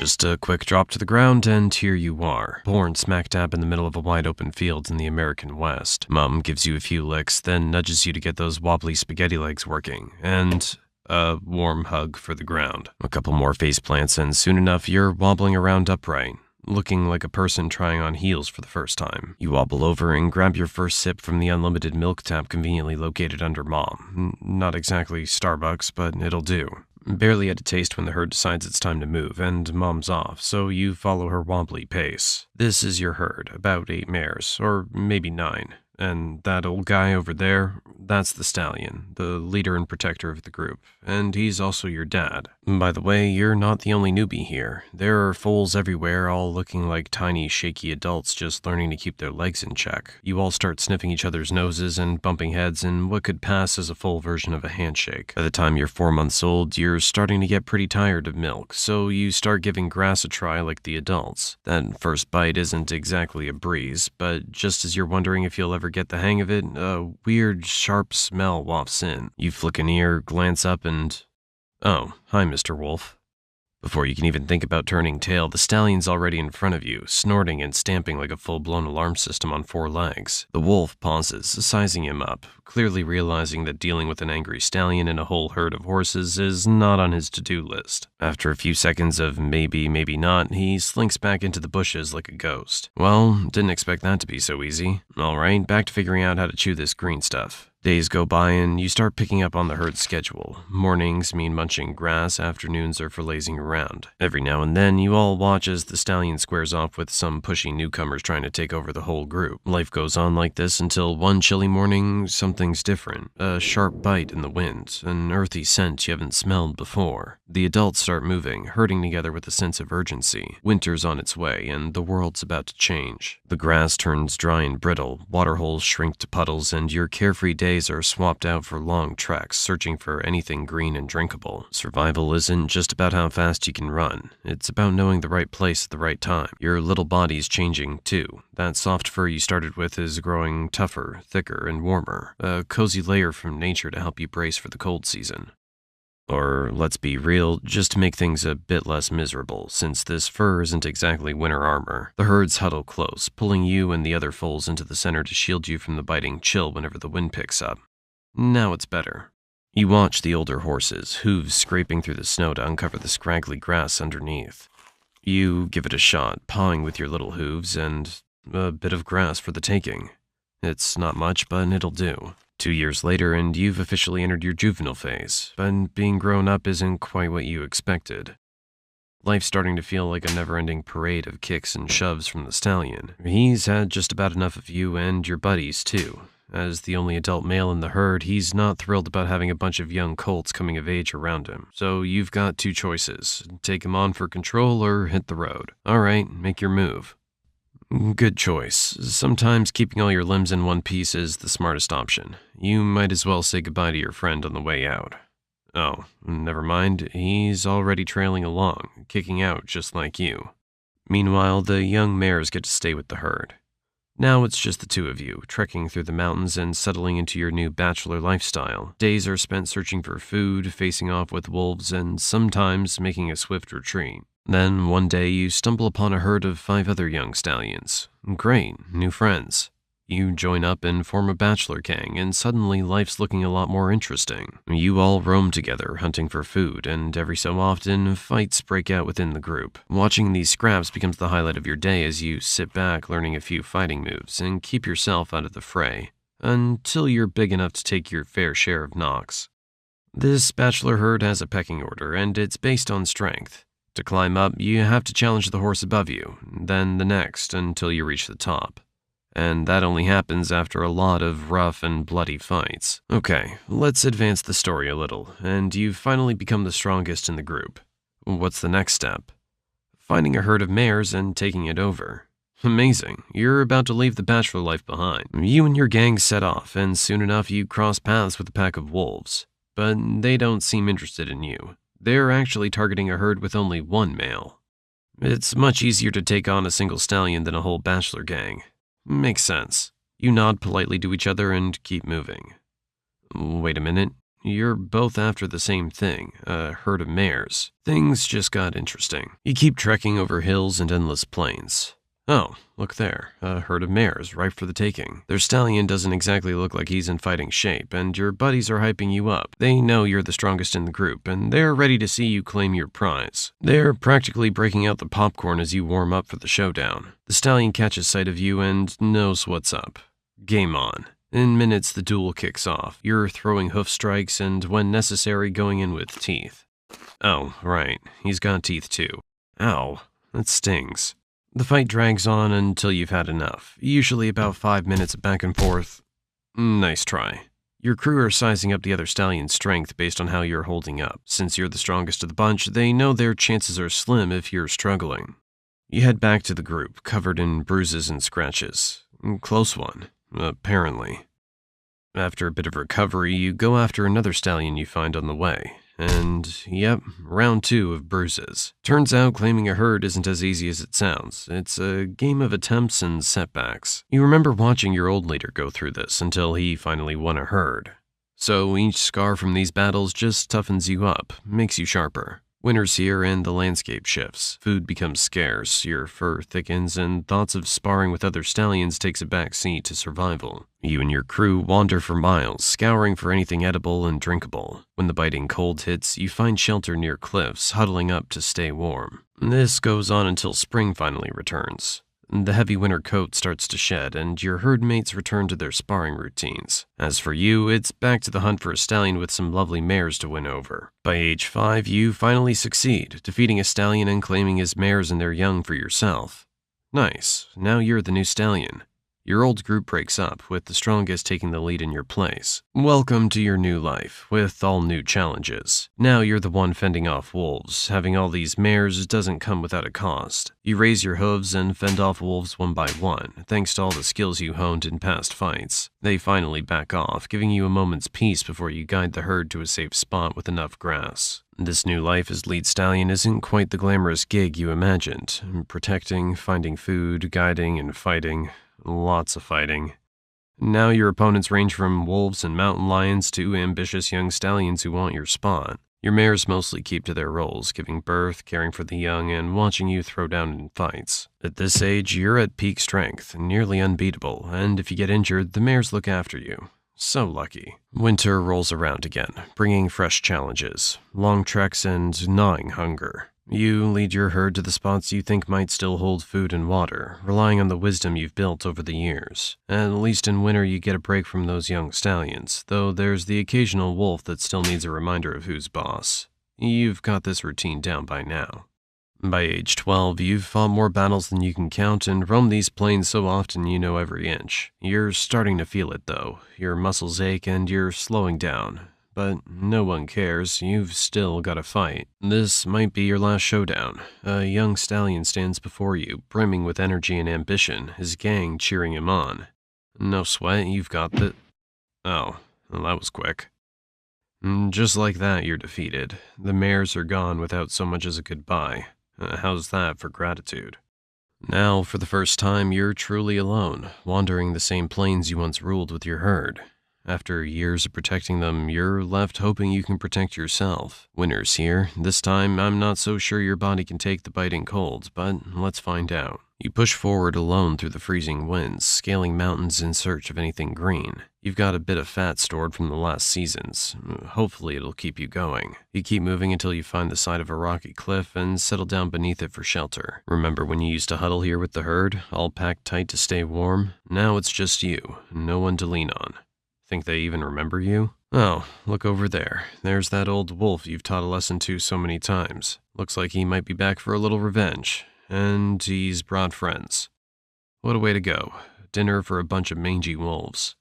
Just a quick drop to the ground, and here you are, born smack dab in the middle of a wide open field in the American West. Mom gives you a few licks, then nudges you to get those wobbly spaghetti legs working, and a warm hug for the ground. A couple more face plants, and soon enough you're wobbling around upright, looking like a person trying on heels for the first time. You wobble over and grab your first sip from the unlimited milk tap conveniently located under Mom. Not exactly Starbucks, but it'll do. Barely had a taste when the herd decides it's time to move, and Mom's off, so you follow her wobbly pace. This is your herd, about 8 mares, or maybe 9. And that old guy over there, that's the stallion, the leader and protector of the group, and he's also your dad. By the way, you're not the only newbie here. There are foals everywhere, all looking like tiny, shaky adults just learning to keep their legs in check. You all start sniffing each other's noses and bumping heads in what could pass as a full version of a handshake. By the time you're 4 months old, you're starting to get pretty tired of milk, so you start giving grass a try like the adults. That first bite isn't exactly a breeze, but just as you're wondering if you'll ever get the hang of it, a weird, sharp smell wafts in. You flick an ear, glance up, and... oh, hi, Mr. Wolf. Before you can even think about turning tail, the stallion's already in front of you, snorting and stamping like a full-blown alarm system on 4 legs. The wolf pauses, sizing him up, clearly realizing that dealing with an angry stallion and a whole herd of horses is not on his to-do list. After a few seconds of maybe, maybe not, he slinks back into the bushes like a ghost. Well, didn't expect that to be so easy. Alright, back to figuring out how to chew this green stuff. Days go by and you start picking up on the herd's schedule. Mornings mean munching grass, afternoons are for lazing around. Every now and then, you all watch as the stallion squares off with some pushy newcomers trying to take over the whole group. Life goes on like this until one chilly morning, something's different. A sharp bite in the wind, an earthy scent you haven't smelled before. The adults start moving, herding together with a sense of urgency. Winter's on its way, and the world's about to change. The grass turns dry and brittle, waterholes shrink to puddles, and your carefree days are swapped out for long treks, searching for anything green and drinkable. Survival isn't just about how fast you can run. It's about knowing the right place at the right time. Your little body's changing, too. That soft fur you started with is growing tougher, thicker, and warmer. A cozy layer from nature to help you brace for the cold season. Or, let's be real, just to make things a bit less miserable, since this fur isn't exactly winter armor. The herds huddle close, pulling you and the other foals into the center to shield you from the biting chill whenever the wind picks up. Now it's better. You watch the older horses, hooves scraping through the snow to uncover the scraggly grass underneath. You give it a shot, pawing with your little hooves, and a bit of grass for the taking. It's not much, but it'll do. 2 years later, and you've officially entered your juvenile phase, but being grown up isn't quite what you expected. Life's starting to feel like a never-ending parade of kicks and shoves from the stallion. He's had just about enough of you and your buddies, too. As the only adult male in the herd, he's not thrilled about having a bunch of young colts coming of age around him. So you've got 2 choices. Take him on for control or hit the road. Alright, make your move. Good choice. Sometimes keeping all your limbs in one piece is the smartest option. You might as well say goodbye to your friend on the way out. Oh, never mind. He's already trailing along, kicking out just like you. Meanwhile, the young mares get to stay with the herd. Now it's just the 2 of you, trekking through the mountains and settling into your new bachelor lifestyle. Days are spent searching for food, facing off with wolves, and sometimes making a swift retreat. Then, one day, you stumble upon a herd of 5 other young stallions. Great, new friends. You join up and form a bachelor gang, and suddenly life's looking a lot more interesting. You all roam together, hunting for food, and every so often, fights break out within the group. Watching these scraps becomes the highlight of your day as you sit back learning a few fighting moves and keep yourself out of the fray, until you're big enough to take your fair share of knocks. This bachelor herd has a pecking order, and it's based on strength. To climb up, you have to challenge the horse above you, then the next, until you reach the top. And that only happens after a lot of rough and bloody fights. Okay, let's advance the story a little, and you've finally become the strongest in the group. What's the next step? Finding a herd of mares and taking it over. Amazing, you're about to leave the bachelor life behind. You and your gang set off, and soon enough you cross paths with a pack of wolves. But they don't seem interested in you. They're actually targeting a herd with only 1 male. It's much easier to take on a single stallion than a whole bachelor gang. Makes sense. You nod politely to each other and keep moving. Wait a minute. You're both after the same thing, a herd of mares. Things just got interesting. You keep trekking over hills and endless plains. Oh, look there, a herd of mares ripe for the taking. Their stallion doesn't exactly look like he's in fighting shape, and your buddies are hyping you up. They know you're the strongest in the group, and they're ready to see you claim your prize. They're practically breaking out the popcorn as you warm up for the showdown. The stallion catches sight of you and knows what's up. Game on. In minutes, the duel kicks off. You're throwing hoof strikes and, when necessary, going in with teeth. Oh, right, he's got teeth too. Ow, that stings. The fight drags on until you've had enough, usually about 5 minutes of back and forth. Nice try. Your crew are sizing up the other stallion's strength based on how you're holding up. Since you're the strongest of the bunch, they know their chances are slim if you're struggling. You head back to the group, covered in bruises and scratches. Close one, apparently. After a bit of recovery, you go after another stallion you find on the way. And, yep, round 2 of bruises. Turns out claiming a herd isn't as easy as it sounds. It's a game of attempts and setbacks. You remember watching your old leader go through this until he finally won a herd. So each scar from these battles just toughens you up, makes you sharper. Winter's here and the landscape shifts. Food becomes scarce, your fur thickens, and thoughts of sparring with other stallions takes a back seat to survival. You and your crew wander for miles, scouring for anything edible and drinkable. When the biting cold hits, you find shelter near cliffs, huddling up to stay warm. This goes on until spring finally returns. The heavy winter coat starts to shed, and your herd mates return to their sparring routines. As for you, it's back to the hunt for a stallion with some lovely mares to win over. By age 5, you finally succeed, defeating a stallion and claiming his mares and their young for yourself. Nice, now you're the new stallion. Your old group breaks up, with the strongest taking the lead in your place. Welcome to your new life, with all new challenges. Now you're the one fending off wolves. Having all these mares doesn't come without a cost. You raise your hooves and fend off wolves one by one, thanks to all the skills you honed in past fights. They finally back off, giving you a moment's peace before you guide the herd to a safe spot with enough grass. This new life as lead stallion isn't quite the glamorous gig you imagined. Protecting, finding food, guiding, and fighting. Lots of fighting. Now your opponents range from wolves and mountain lions to ambitious young stallions who want your spot. Your mares mostly keep to their roles, giving birth, caring for the young, and watching you throw down in fights. At this age, you're at peak strength, nearly unbeatable, and if you get injured, the mares look after you. So lucky. Winter rolls around again, bringing fresh challenges, long treks, and gnawing hunger. You lead your herd to the spots you think might still hold food and water, relying on the wisdom you've built over the years. At least in winter you get a break from those young stallions, though there's the occasional wolf that still needs a reminder of who's boss. You've got this routine down by now. By age 12, you've fought more battles than you can count and roamed these plains so often you know every inch. You're starting to feel it though. Your muscles ache and you're slowing down. But no one cares, you've still got to fight. This might be your last showdown. A young stallion stands before you, brimming with energy and ambition, his gang cheering him on. No sweat, you've got the... Oh, well, that was quick. Just like that, you're defeated. The mares are gone without so much as a goodbye. How's that for gratitude? Now, for the first time, you're truly alone, wandering the same plains you once ruled with your herd. After years of protecting them, you're left hoping you can protect yourself. Winter's here. This time, I'm not so sure your body can take the biting cold, but let's find out. You push forward alone through the freezing winds, scaling mountains in search of anything green. You've got a bit of fat stored from the last seasons. Hopefully it'll keep you going. You keep moving until you find the side of a rocky cliff and settle down beneath it for shelter. Remember when you used to huddle here with the herd, all packed tight to stay warm? Now it's just you, no one to lean on. Think they even remember you? Oh, look over there. There's that old wolf you've taught a lesson to so many times. Looks like he might be back for a little revenge. And he's brought friends. What a way to go. Dinner for a bunch of mangy wolves.